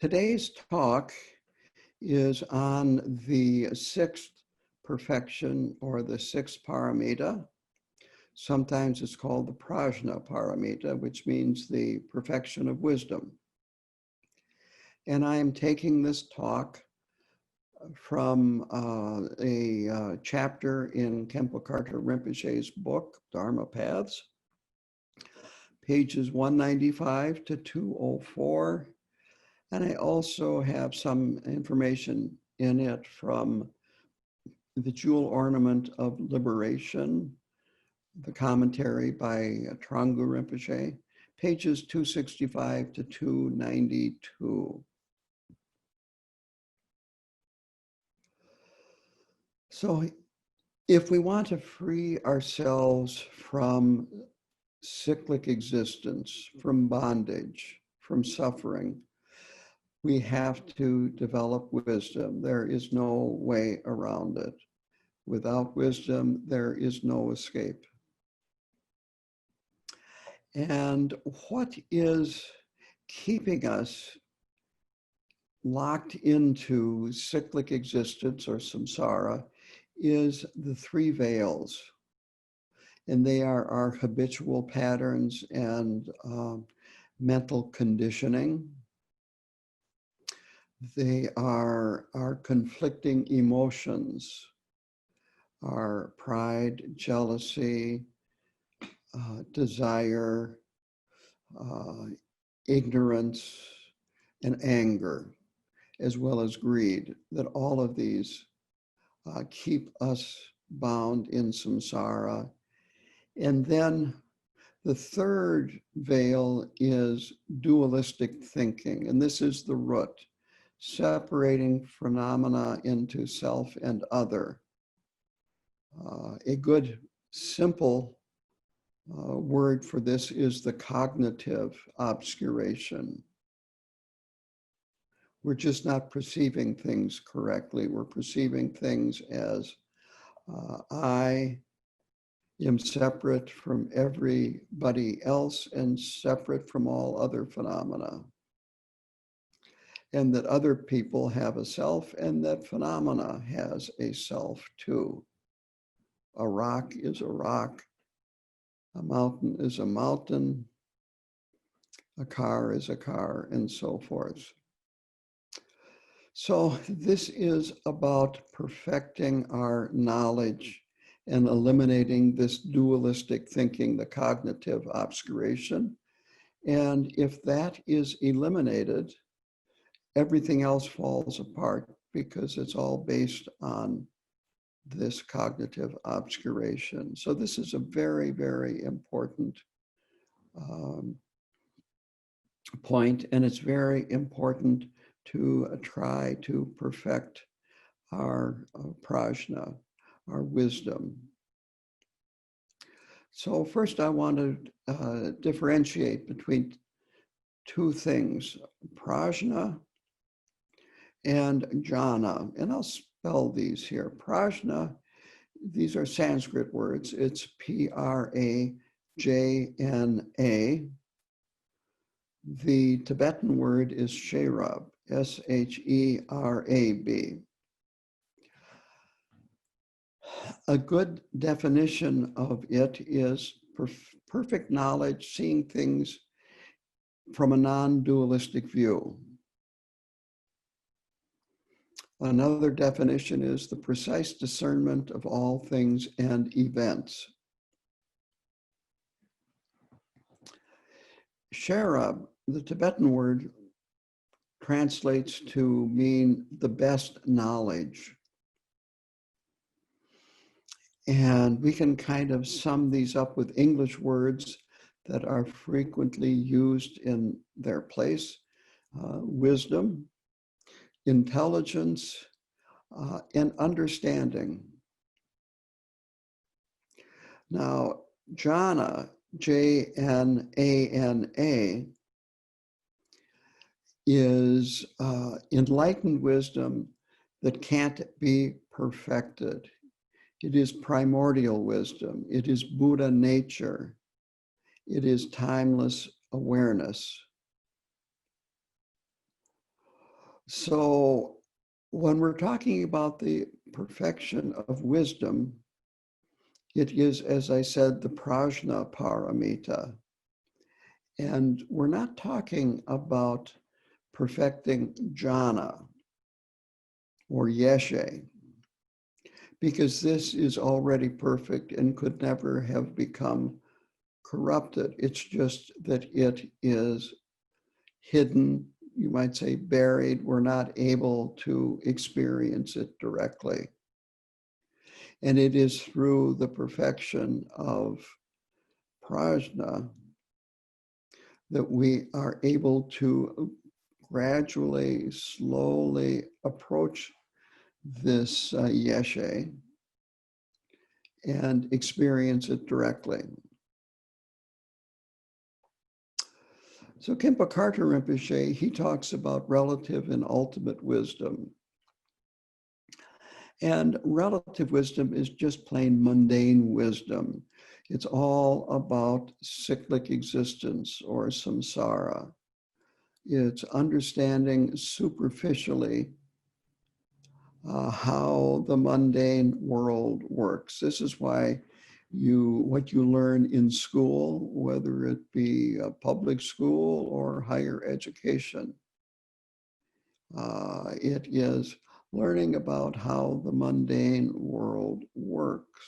Today's talk is on the sixth perfection or the sixth paramita. Sometimes it's called the prajna paramita, which means the perfection of wisdom. And I am taking this talk from a chapter in Khenpo Karthar Rinpoche's book, Dharma Paths, pages 195 to 204. And I also have some information in it from the Jewel Ornament of Liberation, the commentary by Trangu Rinpoche, pages 265 to 292. So if we want to free ourselves from cyclic existence, from bondage, from suffering, we have to develop wisdom. There is no way around it. Without wisdom, there is no escape. And what is keeping us locked into cyclic existence or samsara is the three veils. And they are our habitual patterns and mental conditioning. They are our conflicting emotions, our pride, jealousy, desire, ignorance, and anger, as well as greed, that all of these keep us bound in samsara. And then the third veil is dualistic thinking, and this is the root, separating phenomena into self and other. A good, simple word for this is the cognitive obscuration. We're just not perceiving things correctly. We're perceiving things as I am separate from everybody else and separate from all other phenomena. And that other people have a self and that phenomena has a self too. A rock is a rock. A mountain is a mountain. A car is a car, and so forth. So this is about perfecting our knowledge and eliminating this dualistic thinking, the cognitive obscuration. And if that is eliminated, everything else falls apart because it's all based on this cognitive obscuration. So this is a very, very important point, and it's very important to try to perfect our prajna, our wisdom. So first I want to differentiate between two things, prajna and jhana. And I'll spell these here. Prajna, these are Sanskrit words. It's Prajna. The Tibetan word is sherab, Sherab. A good definition of it is perfect knowledge, seeing things from a non-dualistic view. Another definition is the precise discernment of all things and events. Sherab, the Tibetan word, translates to mean the best knowledge. And we can kind of sum these up with English words that are frequently used in their place. Wisdom, intelligence, and understanding. Now, jhana, Jnana, is enlightened wisdom that can't be perfected. It is primordial wisdom. It is Buddha nature. It is timeless awareness. So when we're talking about the perfection of wisdom, it is, as I said, the prajna paramita. And we're not talking about perfecting jhana or yeshe, because this is already perfect and could never have become corrupted. It's just that it is hidden, you might say buried. We're not able to experience it directly. And it is through the perfection of prajna that we are able to gradually, slowly approach this yeshe and experience it directly. So Khenpo Karthar Rinpoche, he talks about relative and ultimate wisdom. And relative wisdom is just plain mundane wisdom. It's all about cyclic existence or samsara. It's understanding superficially how the mundane world works. This is why what you learn in school, whether it be a public school or higher education, it is learning about how the mundane world works.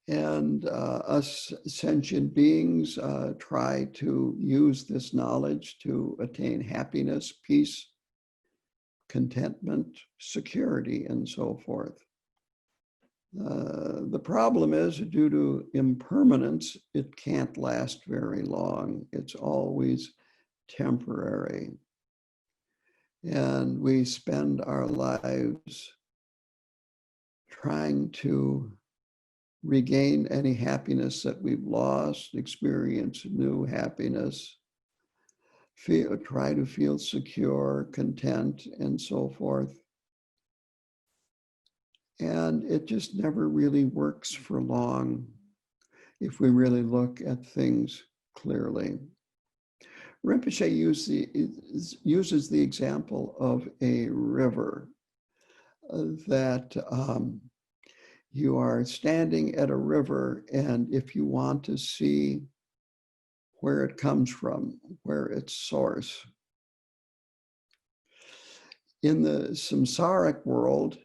And us sentient beings try to use this knowledge to attain happiness, peace, contentment, security, and so forth. The problem is, due to impermanence, it can't last very long. It's always temporary. And we spend our lives trying to regain any happiness that we've lost, experience new happiness, try to feel secure, content, and so forth. And it just never really works for long if we really look at things clearly. Rinpoche uses the example of a river that you are standing at a river, and if you want to see where it comes from, where its source. In the samsaric world,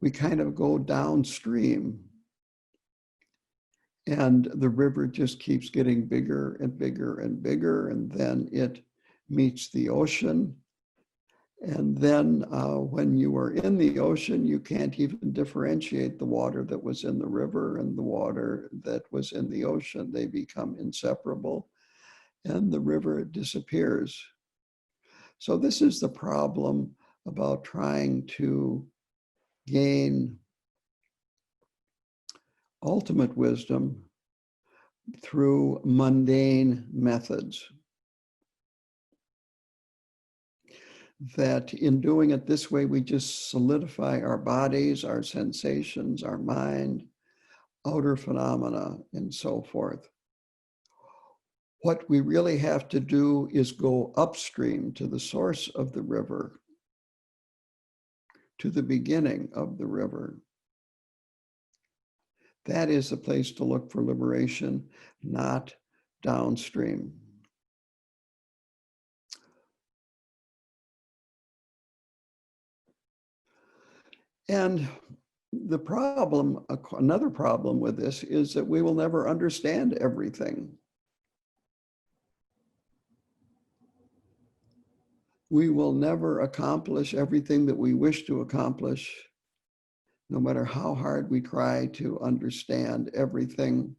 we kind of go downstream, and the river just keeps getting bigger and bigger and bigger, and then it meets the ocean. And then when you are in the ocean, you can't even differentiate the water that was in the river and the water that was in the ocean. They become inseparable, and the river disappears. So this is the problem about trying to gain ultimate wisdom through mundane methods. That in doing it this way, we just solidify our bodies, our sensations, our mind, outer phenomena, and so forth. What we really have to do is go upstream to the source of the river, to the beginning of the river. That is the place to look for liberation, not downstream. And the problem, another problem with this is that we will never understand everything. We will never accomplish everything that we wish to accomplish, no matter how hard we try to understand everything.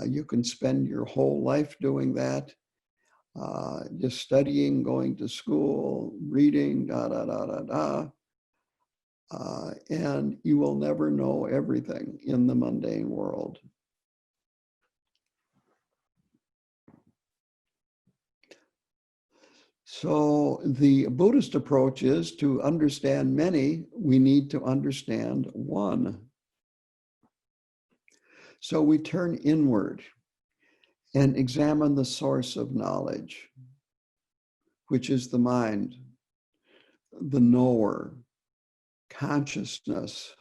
You can spend your whole life doing that, just studying, going to school, reading, and you will never know everything in the mundane world. So the Buddhist approach is to understand many, we need to understand one. So we turn inward and examine the source of knowledge. which is the mind, the knower, consciousness.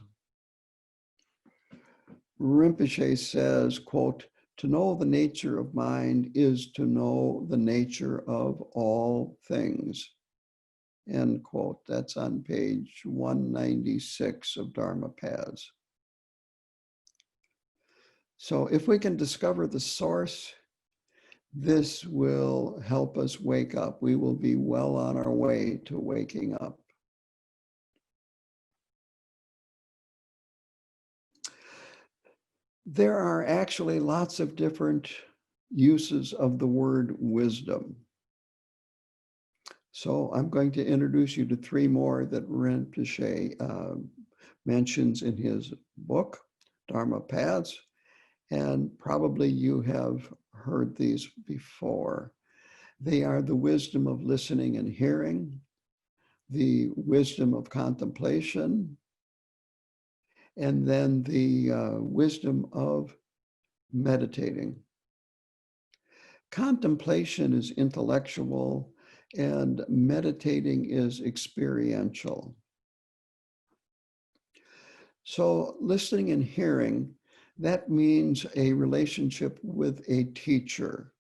Rinpoche says, quote, "To know the nature of mind is to know the nature of all things." End quote. That's on page 196 of Dharma Paths. So if we can discover the source, this will help us wake up. We will be well on our way to waking up. There are actually lots of different uses of the word wisdom. So I'm going to introduce you to three more that Rinpoche mentions in his book, Dharma Paths, and probably you have heard these before. They are the wisdom of listening and hearing, the wisdom of contemplation, and then the wisdom of meditating. Contemplation is intellectual and meditating is experiential. So listening and hearing, that means a relationship with a teacher.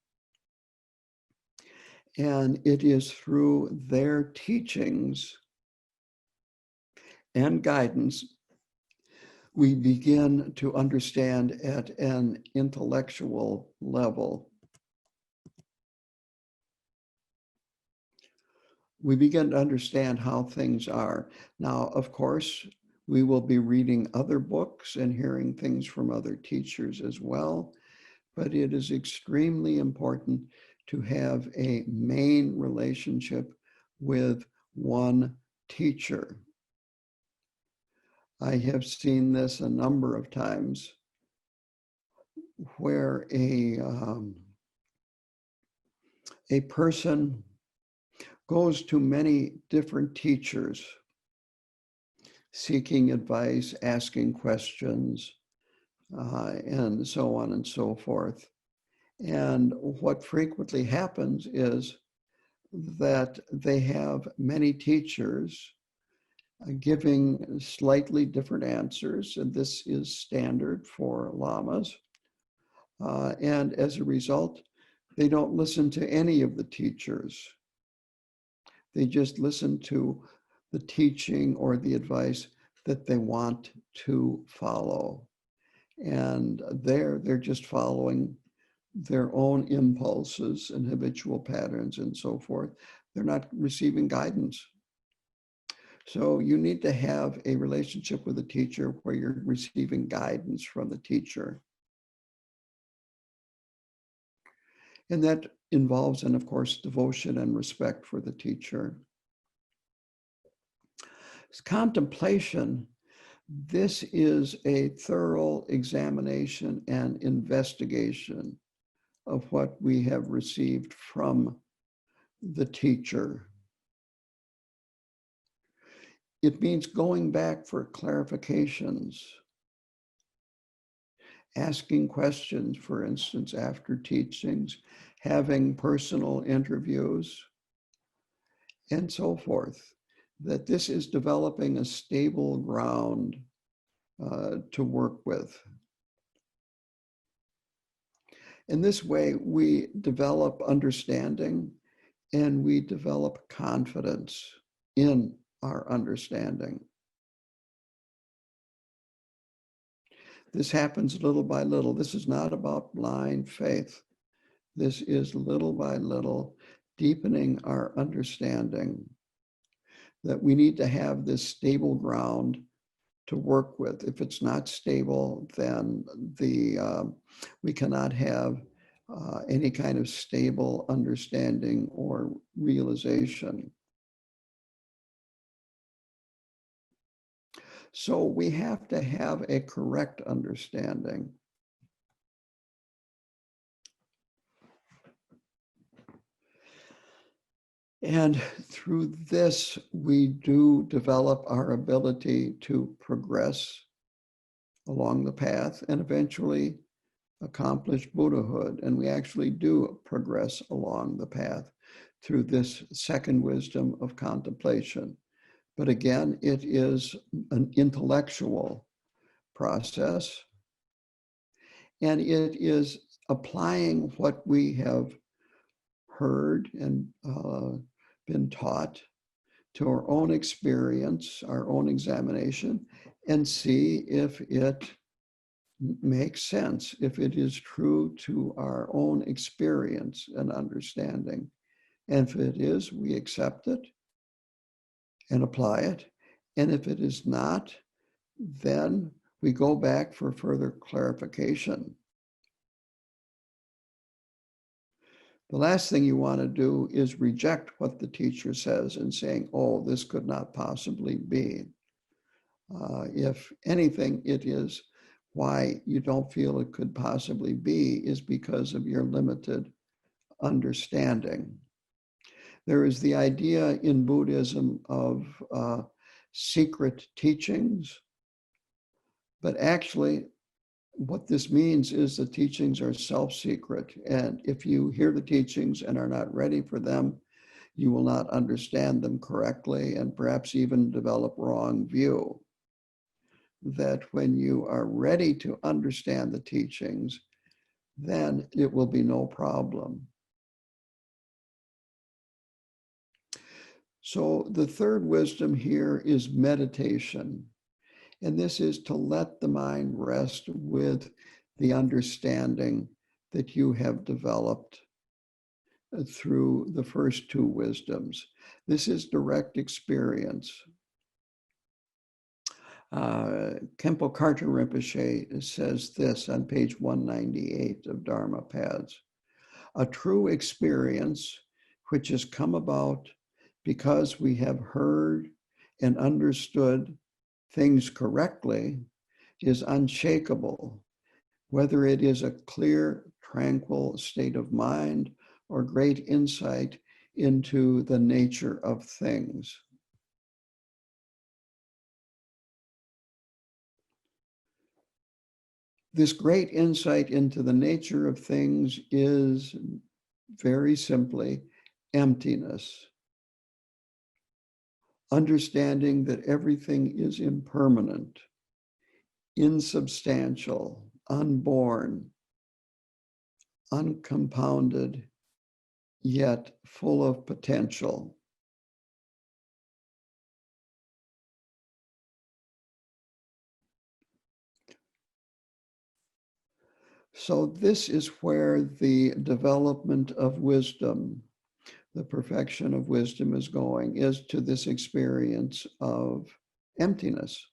And it is through their teachings and guidance we begin to understand at an intellectual level. We begin to understand how things are. Now, of course, we will be reading other books and hearing things from other teachers as well, but it is extremely important to have a main relationship with one teacher. I have seen this a number of times where a person goes to many different teachers, seeking advice, asking questions, and so on and so forth. And what frequently happens is that they have many teachers giving slightly different answers, and this is standard for lamas. And as a result, they don't listen to any of the teachers. They just listen to the teaching or the advice that they want to follow. And they're just following their own impulses and habitual patterns and so forth. They're not receiving guidance. So you need to have a relationship with a teacher where you're receiving guidance from the teacher. And that involves, and of course, devotion and respect for the teacher. Contemplation, this is a thorough examination and investigation of what we have received from the teacher. It means going back for clarifications, asking questions, for instance, after teachings, having personal interviews, and so forth. That this is developing a stable ground to work with. In this way, we develop understanding and we develop confidence in our understanding. This happens little by little. This is not about blind faith. This is little by little deepening our understanding that we need to have this stable ground to work with. If it's not stable, then we cannot have any kind of stable understanding or realization. So we have to have a correct understanding. And through this, we do develop our ability to progress along the path and eventually accomplish Buddhahood, and we actually do progress along the path through this second wisdom of contemplation. But again, it is an intellectual process, and it is applying what we have heard and been taught to our own experience, our own examination, and see if it makes sense, if it is true to our own experience and understanding. And if it is, we accept it and apply it. And if it is not, then we go back for further clarification. The last thing you want to do is reject what the teacher says and saying, oh, this could not possibly be. If anything, it is why you don't feel it could possibly be is because of your limited understanding. There is the idea in Buddhism of secret teachings, but actually what this means is the teachings are self-secret. And if you hear the teachings and are not ready for them, you will not understand them correctly and perhaps even develop wrong view. That when you are ready to understand the teachings, then it will be no problem. So the third wisdom here is meditation. And this is to let the mind rest with the understanding that you have developed through the first two wisdoms. This is direct experience. Khenpo Karthar Rinpoche says this on page 198 of Dharma Pads. A true experience which has come about because we have heard and understood things correctly is unshakable, whether it is a clear, tranquil state of mind or great insight into the nature of things. This great insight into the nature of things is very simply emptiness. Understanding that everything is impermanent, insubstantial, unborn, uncompounded, yet full of potential. So this is where the development of wisdom, the perfection of wisdom is going, is to this experience of emptiness.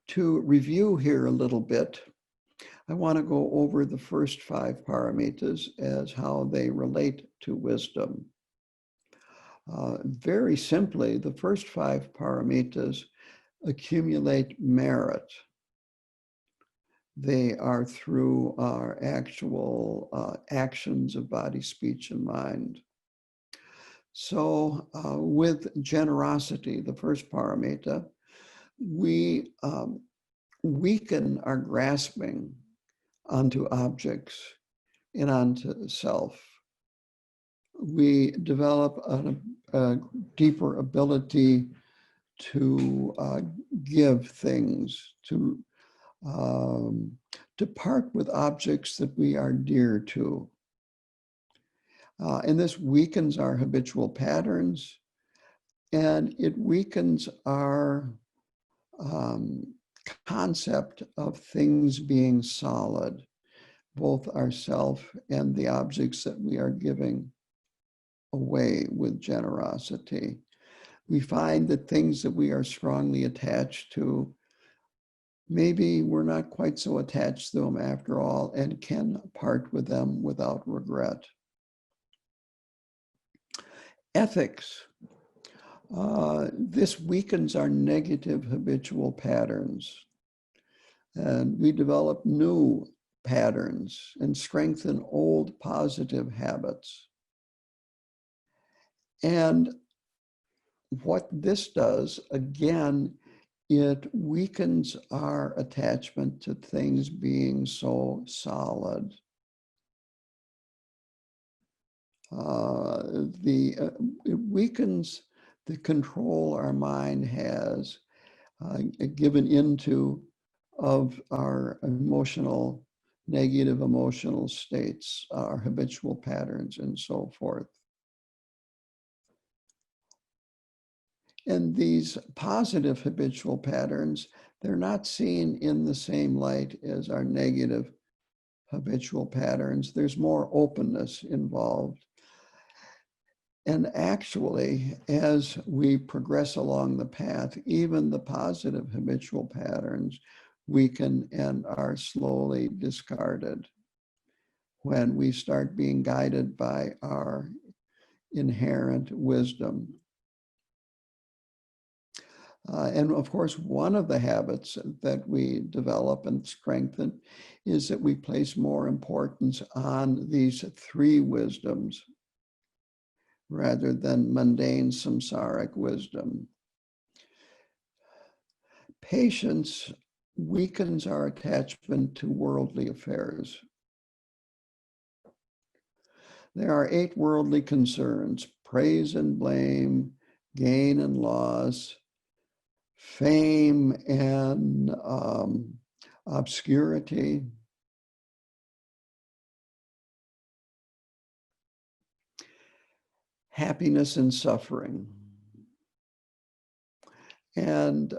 To review here a little bit, I want to go over the first 5 paramitas as how they relate to wisdom. Very simply, the first 5 paramitas accumulate merit. They are through our actual actions of body, speech, and mind. So with generosity, the first paramita, we weaken our grasping onto objects and onto self. We develop a deeper ability to give things, to part with objects that we are dear to. And this weakens our habitual patterns, and it weakens our concept of things being solid, both ourself and the objects that we are giving away with generosity. We find that things that we are strongly attached to, maybe we're not quite so attached to them after all and can part with them without regret. Ethics. This weakens our negative habitual patterns, and we develop new patterns and strengthen old positive habits. And what this does, again, it weakens our attachment to things being so solid. It weakens the control our mind has given into of our negative emotional states, our habitual patterns, and so forth. And these positive habitual patterns, they're not seen in the same light as our negative habitual patterns. There's more openness involved. And actually, as we progress along the path, even the positive habitual patterns weaken and are slowly discarded when we start being guided by our inherent wisdom. And of course, one of the habits that we develop and strengthen is that we place more importance on these three wisdoms rather than mundane samsaric wisdom. Patience weakens our attachment to worldly affairs. There are 8 worldly concerns: praise and blame, gain and loss, fame and obscurity, happiness and suffering. And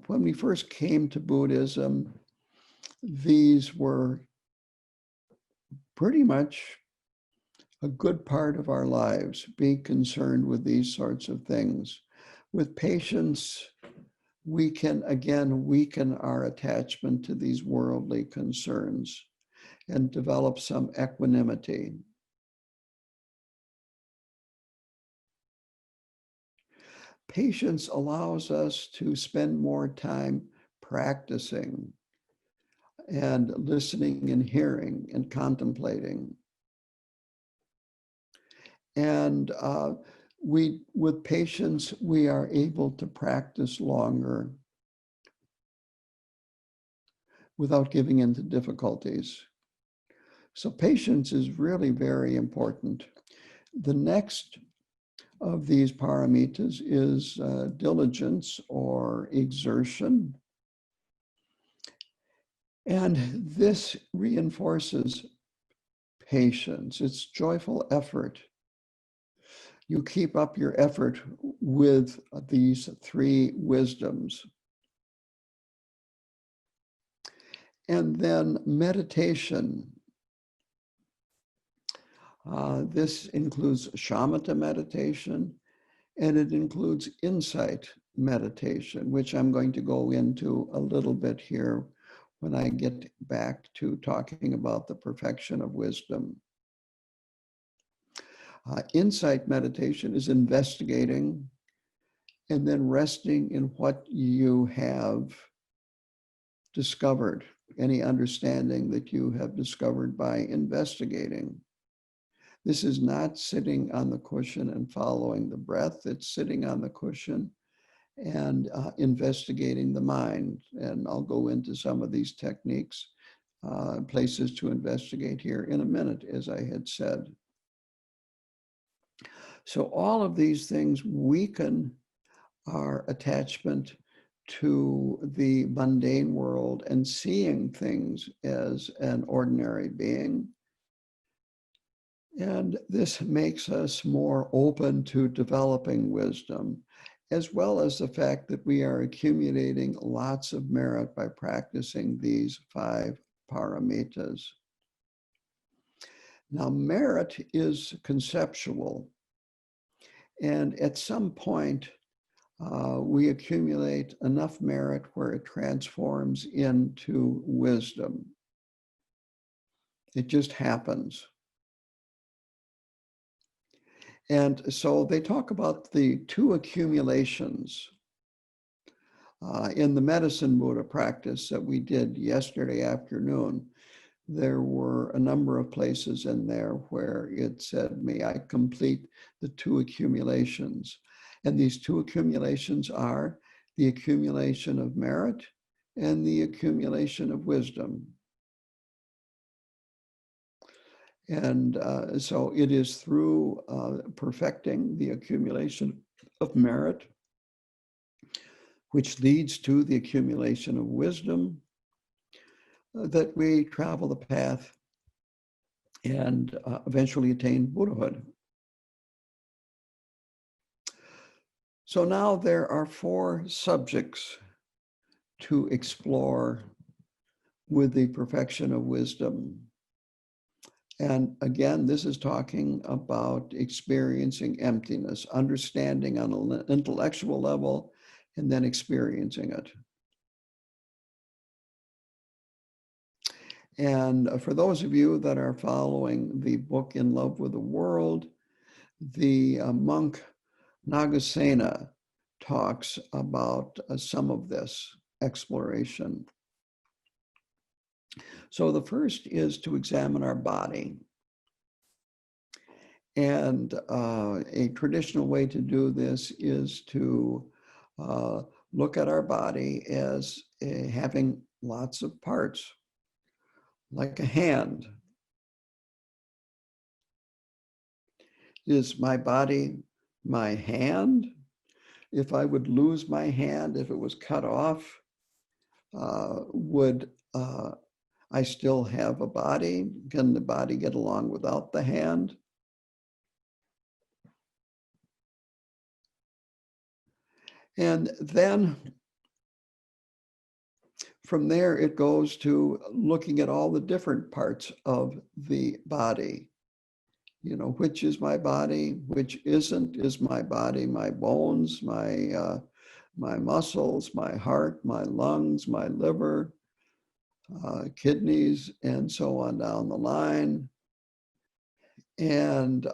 when we first came to Buddhism, these were pretty much a good part of our lives, being concerned with these sorts of things. With patience, we can again weaken our attachment to these worldly concerns and develop some equanimity. Patience allows us to spend more time practicing and listening and hearing and contemplating. And with patience, we are able to practice longer without giving in to difficulties. So patience is really very important. The next of these paramitas is diligence or exertion. And this reinforces patience. It's joyful effort. You keep up your effort with these 3 wisdoms. And then meditation. This includes shamatha meditation, and it includes insight meditation, which I'm going to go into a little bit here when I get back to talking about the perfection of wisdom. Insight meditation is investigating and then resting in what you have discovered, any understanding that you have discovered by investigating. This is not sitting on the cushion and following the breath. It's sitting on the cushion and investigating the mind. And I'll go into some of these techniques, places to investigate here in a minute, as I had said. So all of these things weaken our attachment to the mundane world and seeing things as an ordinary being. And this makes us more open to developing wisdom, as well as the fact that we are accumulating lots of merit by practicing these 5 paramitas. Now, merit is conceptual, and at some point, we accumulate enough merit where it transforms into wisdom. It just happens. And so they talk about the 2 accumulations in the medicine Buddha practice that we did yesterday afternoon. There were a number of places in there where it said, may I complete the 2 accumulations. And these 2 accumulations are the accumulation of merit, and the accumulation of wisdom. And so it is through perfecting the accumulation of merit, which leads to the accumulation of wisdom, that we travel the path and eventually attain Buddhahood. So now there are 4 subjects to explore with the perfection of wisdom. And again, this is talking about experiencing emptiness, understanding on an intellectual level, and then experiencing it. And for those of you that are following the book In Love with the World, the monk Nagasena talks about some of this exploration. So the first is to examine our body. And a traditional way to do this is to look at our body as having lots of parts, like a hand. Is my body my hand? If I would lose my hand, if it was cut off, would I still have a body? Can the body get along without the hand? And then from there, it goes to looking at all the different parts of the body. You know, which is my body, which isn't. Is my body my bones, my muscles, my heart, my lungs, my liver, kidneys, and so on down the line. And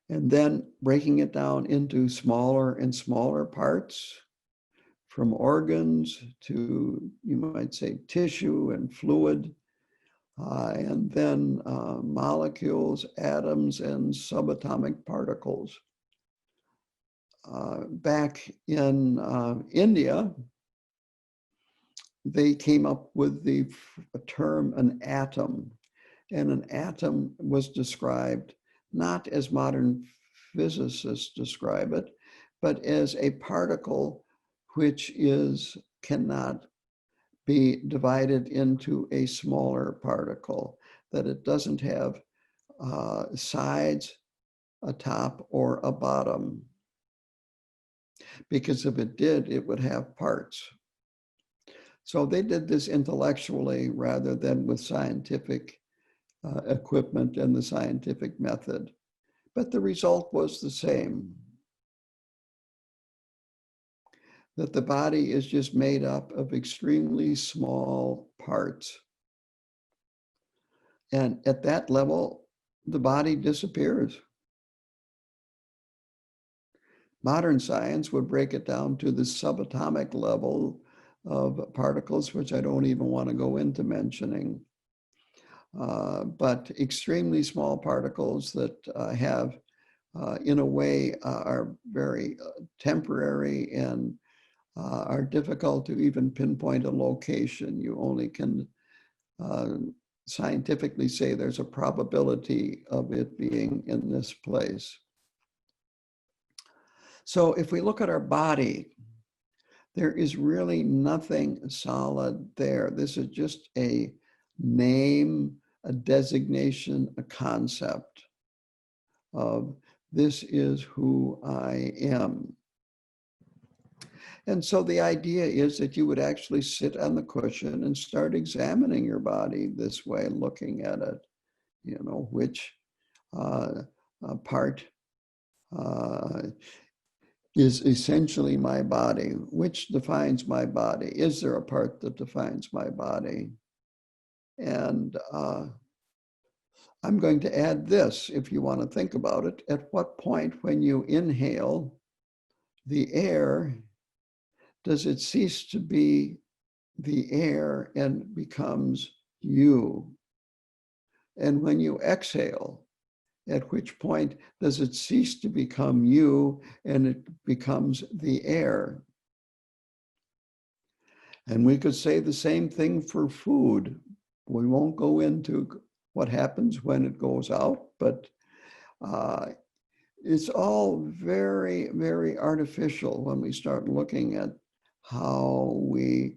then breaking it down into smaller and smaller parts, from organs to, you might say, tissue and fluid, and then molecules, atoms, and subatomic particles. Back in India, they came up with the term an atom. And an atom was described not as modern physicists describe it, but as a particle which cannot be divided into a smaller particle, that it doesn't have sides, a top, or a bottom. Because if it did, it would have parts. So they did this intellectually rather than with scientific equipment and the scientific method. But the result was the same. That the body is just made up of extremely small parts. And at that level, the body disappears. Modern science would break it down to the subatomic level of particles, which I don't even want to go into mentioning. But extremely small particles that have, in a way, are very temporary and are difficult to even pinpoint a location. You only can scientifically say there's a probability of it being in this place. So if we look at our body, there is really nothing solid there. This is just a name, a designation, a concept of this is who I am. And so the idea is that you would actually sit on the cushion and start examining your body this way, looking at it, you know, which part is essentially my body, which defines my body. Is there a part that defines my body? And I'm going to add this, if you want to think about it. At what point when you inhale the air, does it cease to be the air and becomes you? And when you exhale, at which point does it cease to become you and it becomes the air. And we could say the same thing for food. We won't go into what happens when it goes out, but it's all very, very artificial when we start looking at how we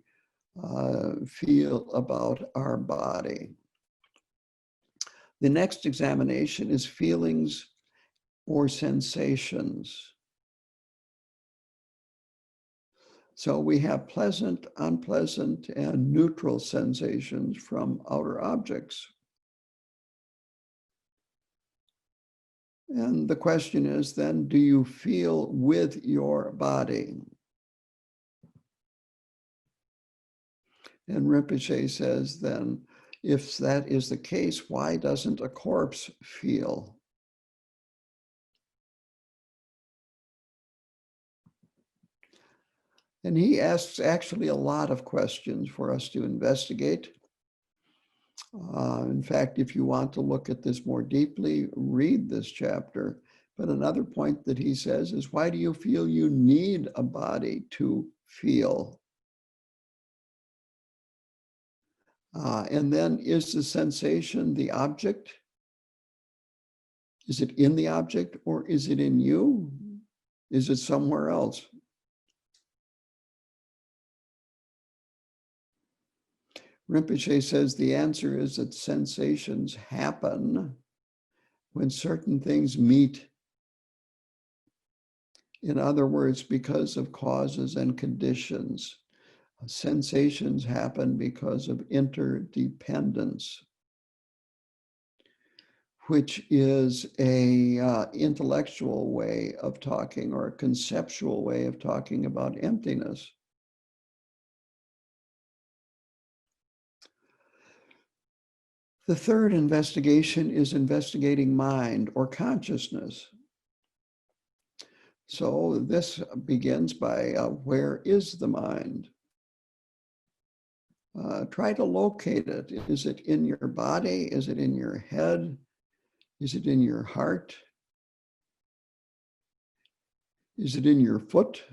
feel about our body. The next examination is feelings or sensations. So we have pleasant, unpleasant, and neutral sensations from outer objects. And the question is then, do you feel with your body? And Rinpoche says then, if that is the case, why doesn't a corpse feel? And he asks actually a lot of questions for us to investigate. In fact, if you want to look at this more deeply, read this chapter. But another point that he says is, why do you feel you need a body to feel? And then, is the sensation the object? Is it in the object or is it in you? Is it somewhere else? Rinpoche says the answer is that sensations happen when certain things meet. In other words, because of causes and conditions. Sensations happen because of interdependence, which is a intellectual way of talking or a conceptual way of talking about emptiness. The third investigation is investigating mind or consciousness. So this begins by where is the mind? Try to locate it. Is it in your body? Is it in your head? Is it in your heart? Is it in your foot?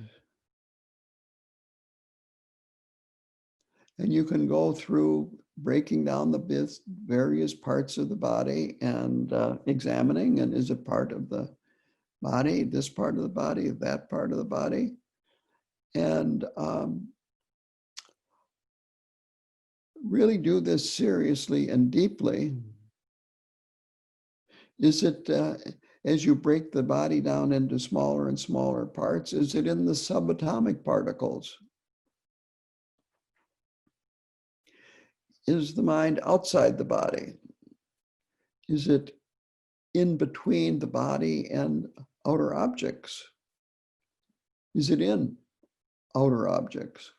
And you can go through breaking down the various parts of the body and examining, and is it part of the body, this part of the body, that part of the body? And really do this seriously and deeply. Is it, as you break the body down into smaller and smaller parts, is it in the subatomic particles? Is the mind outside the body? Is it in between the body and outer objects? Is it in outer objects?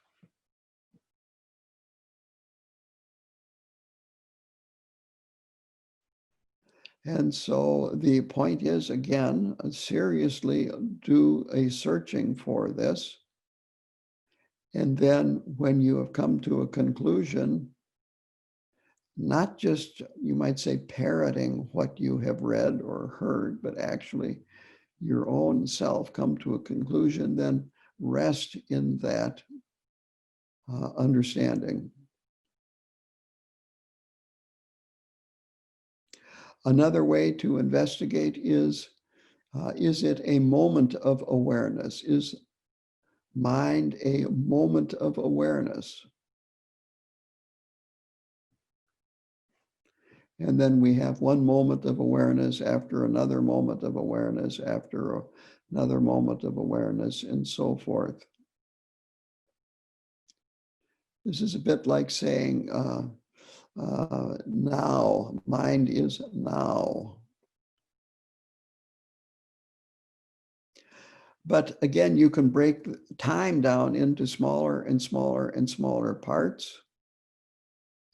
And so the point is, again, seriously do a searching for this. And then when you have come to a conclusion, not just, you might say, parroting what you have read or heard, but actually your own self come to a conclusion, then rest in that understanding. Another way to investigate is it a moment of awareness? Is mind a moment of awareness? And then we have one moment of awareness after another moment of awareness after another moment of awareness and so forth. This is a bit like saying, now, mind is now. But again, you can break time down into smaller and smaller and smaller parts.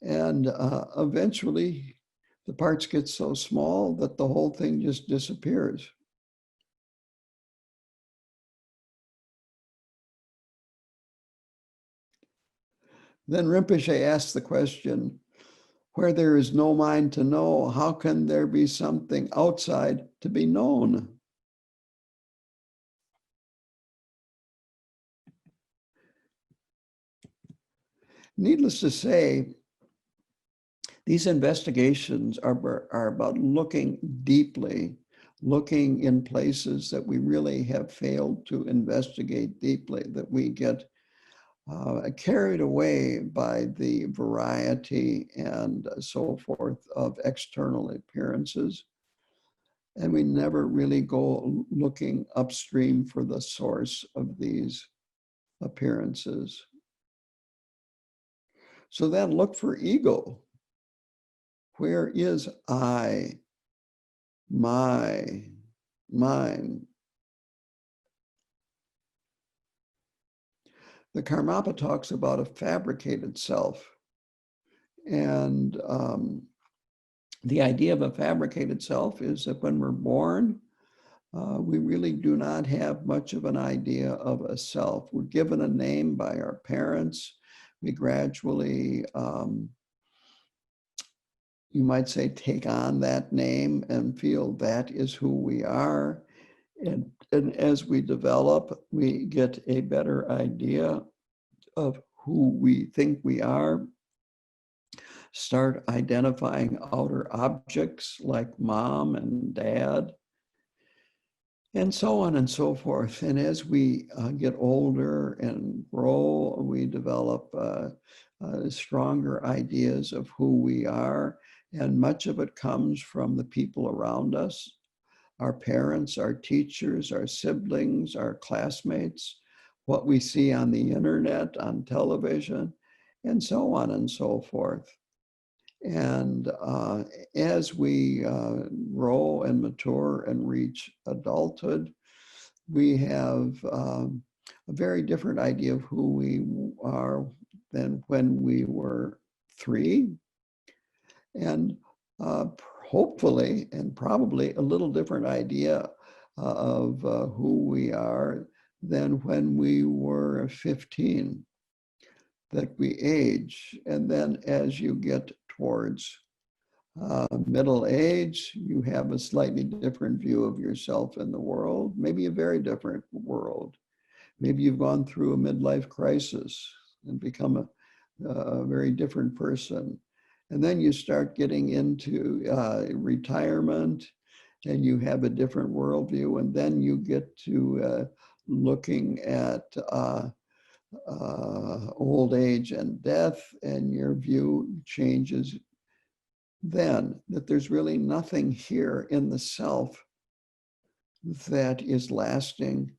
And eventually, the parts get so small that the whole thing just disappears. Then Rinpoche asks the question, Where there is no mind to know, how can there be something outside to be known? Needless to say, these investigations are about looking deeply, looking in places that we really have failed to investigate deeply, that we get carried away by the variety and so forth of external appearances. And we never really go looking upstream for the source of these appearances. So then look for ego. Where is I, my, mine? The Karmapa talks about a fabricated self. And the idea of a fabricated self is that when we're born, we really do not have much of an idea of a self. We're given a name by our parents. We gradually, you might say, take on that name and feel that is who we are. And as we develop, we get a better idea of who we think we are. Start identifying outer objects like mom and dad, and so on and so forth. And as we get older and grow, we develop stronger ideas of who we are. And much of it comes from the people around us, our parents, our teachers, our siblings, our classmates, what we see on the internet, on television, and so on and so forth. And as we grow and mature and reach adulthood, we have a very different idea of who we are than when we were 3. And hopefully, and probably a little different idea of who we are than when we were 15. That we age, and then as you get towards middle age, you have a slightly different view of yourself in the world, maybe a very different world. Maybe you've gone through a midlife crisis and become a very different person. And then you start getting into retirement and you have a different worldview. And then you get to looking at old age and death, and your view changes then, that there's really nothing here in the self that is lasting,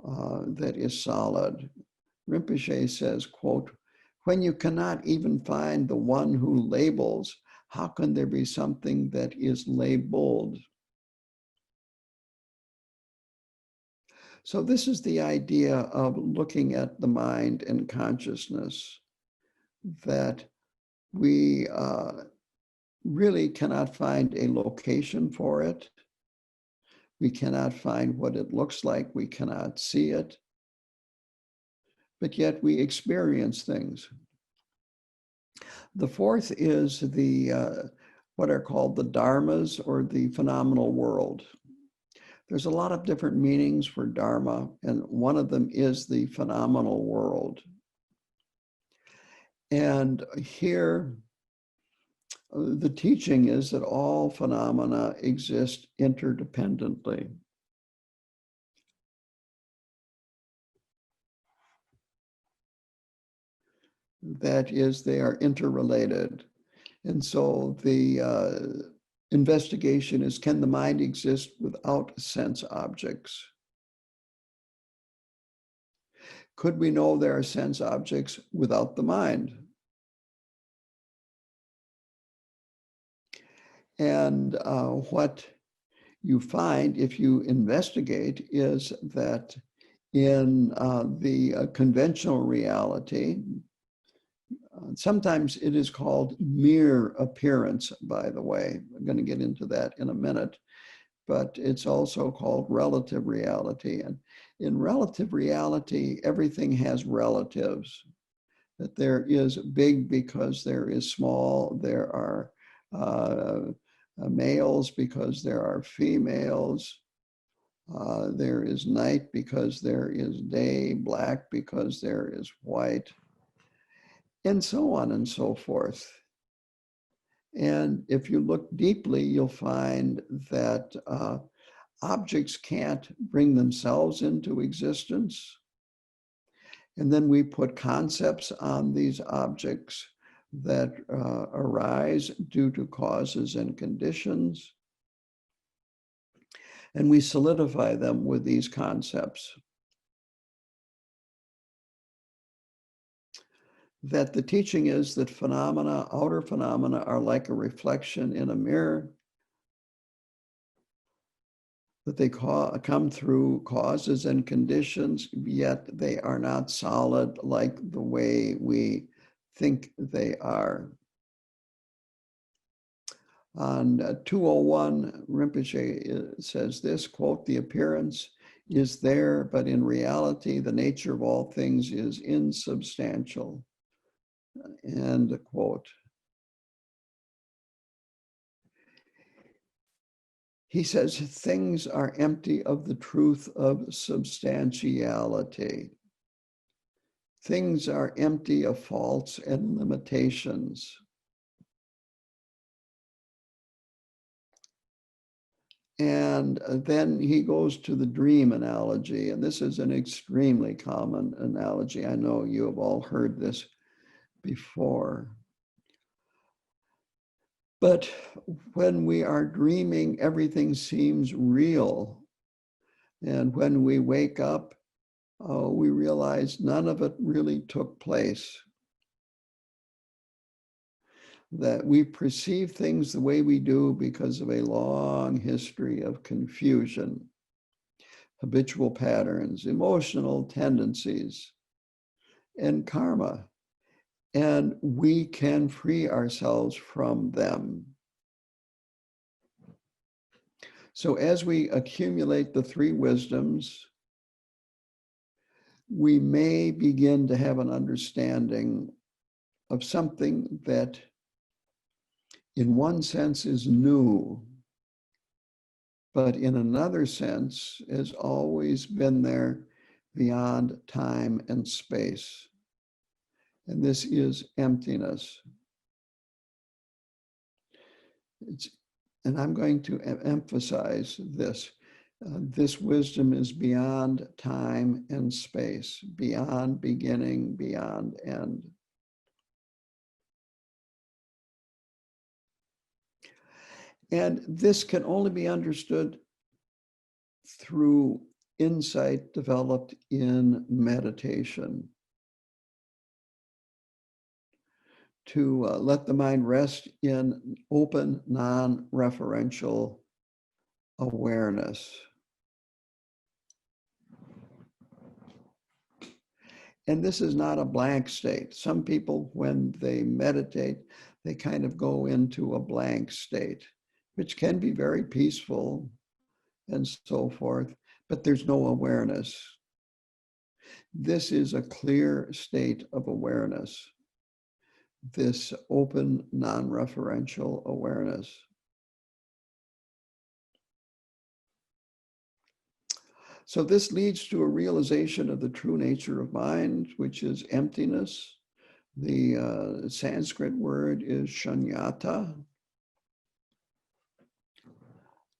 that is solid. Rinpoche says, quote, "When you cannot even find the one who labels, how can there be something that is labeled?" So this is the idea of looking at the mind and consciousness, that we really cannot find a location for it. We cannot find what it looks like. We cannot see it. But yet we experience things. The fourth is the what are called the dharmas, or the phenomenal world. There's a lot of different meanings for dharma, and one of them is the phenomenal world. And here, the teaching is that all phenomena exist interdependently. That is, they are interrelated. And so the investigation is, can the mind exist without sense objects? Could we know there are sense objects without the mind? And what you find if you investigate is that in the conventional reality, sometimes it is called mere appearance, by the way. I'm going to get into that in a minute. But it's also called relative reality. And in relative reality, everything has relatives. that there is big because there is small, there are males because there are females, there is night because there is day, black because there is white, and so on and so forth. And if you look deeply, you'll find that objects can't bring themselves into existence. And then we put concepts on these objects that arise due to causes and conditions. And we solidify them with these concepts. That the teaching is that phenomena, outer phenomena, are like a reflection in a mirror, that they come through causes and conditions, yet they are not solid like the way we think they are. On 201, Rinpoche says this, quote, "The appearance is there, but in reality, the nature of all things is insubstantial," end quote. He says things are empty of the truth of substantiality. Things are empty of faults and limitations. And then he goes to the dream analogy, and this is an extremely common analogy. I know you have all heard this before. But when we are dreaming, everything seems real. And when we wake up, we realize none of it really took place. That we perceive things the way we do because of a long history of confusion, habitual patterns, emotional tendencies, and karma. And we can free ourselves from them. So as we accumulate the three wisdoms, we may begin to have an understanding of something that in one sense is new, but in another sense has always been there beyond time and space. And this is emptiness. And I'm going to emphasize this. This wisdom is beyond time and space, beyond beginning, beyond end. And this can only be understood through insight developed in meditation. To let the mind rest in open, non-referential awareness. And this is not a blank state. Some people, when they meditate, they kind of go into a blank state, which can be very peaceful and so forth, but there's no awareness. This is a clear state of awareness, this open, non-referential awareness. So this leads to a realization of the true nature of mind, which is emptiness. The Sanskrit word is shunyata.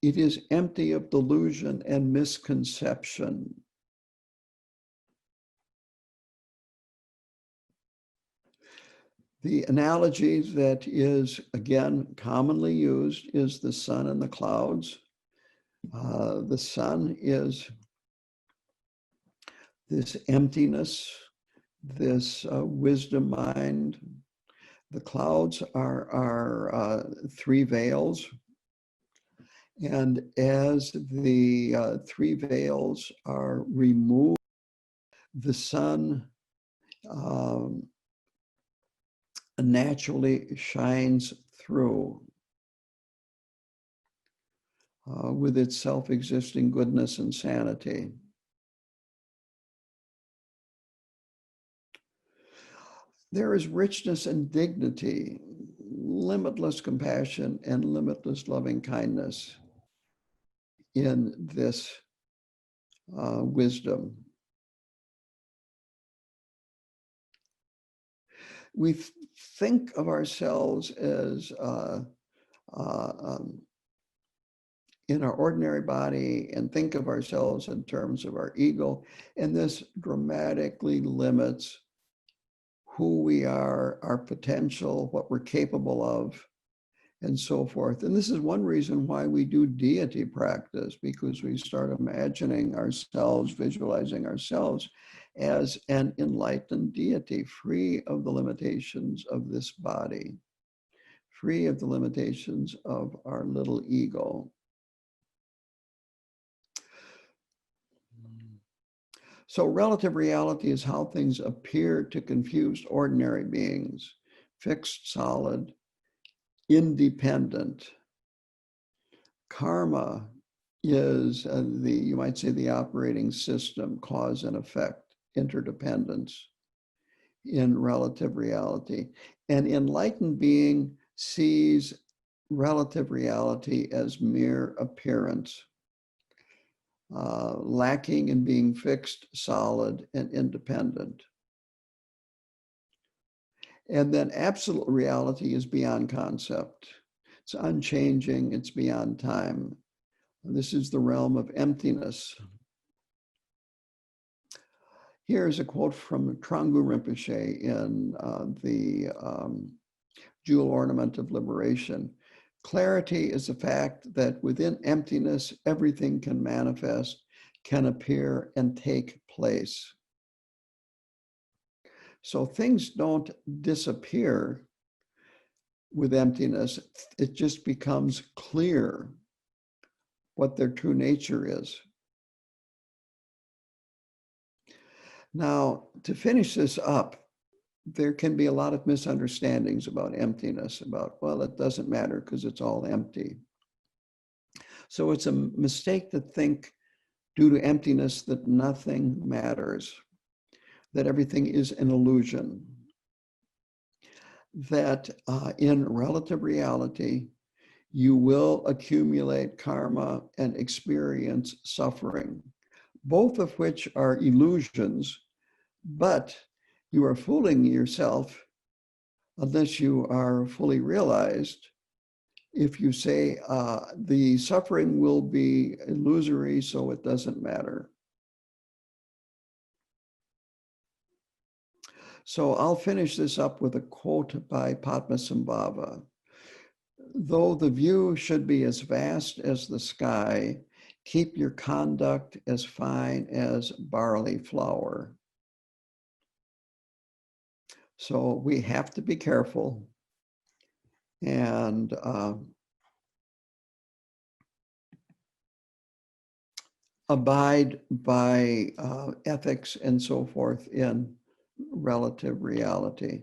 It is empty of delusion and misconception. The analogy that is, again, commonly used is the sun and the clouds. The sun is this emptiness, this wisdom mind. The clouds are three veils. And as the three veils are removed, the sun naturally shines through with its self-existing goodness and sanity. There is richness and dignity, limitless compassion, and limitless loving kindness in this wisdom. We think of ourselves as in our ordinary body and think of ourselves in terms of our ego, and this dramatically limits who we are, our potential, what we're capable of, and so forth. And this is one reason why we do deity practice, because we start imagining ourselves, visualizing ourselves as an enlightened deity, free of the limitations of this body, free of the limitations of our little ego. So relative reality is how things appear to confused ordinary beings, fixed, solid, independent. Karma is you might say, the operating system, cause and effect, interdependence in relative reality. An enlightened being sees relative reality as mere appearance, lacking in being fixed, solid, and independent. And then absolute reality is beyond concept. It's unchanging, it's beyond time. This is the realm of emptiness. Here's a quote from Trangu Rinpoche in the Jewel Ornament of Liberation. Clarity is the fact that within emptiness, everything can manifest, can appear, and take place. So things don't disappear with emptiness. It just becomes clear what their true nature is. Now, to finish this up, there can be a lot of misunderstandings about emptiness, about, well, it doesn't matter because it's all empty. So it's a mistake to think, due to emptiness, that nothing matters, that everything is an illusion, that in relative reality, you will accumulate karma and experience suffering, both of which are illusions, but you are fooling yourself unless you are fully realized. If you say the suffering will be illusory, so it doesn't matter. So I'll finish this up with a quote by Padmasambhava. Though the view should be as vast as the sky, keep your conduct as fine as barley flour. So we have to be careful and abide by ethics and so forth in relative reality.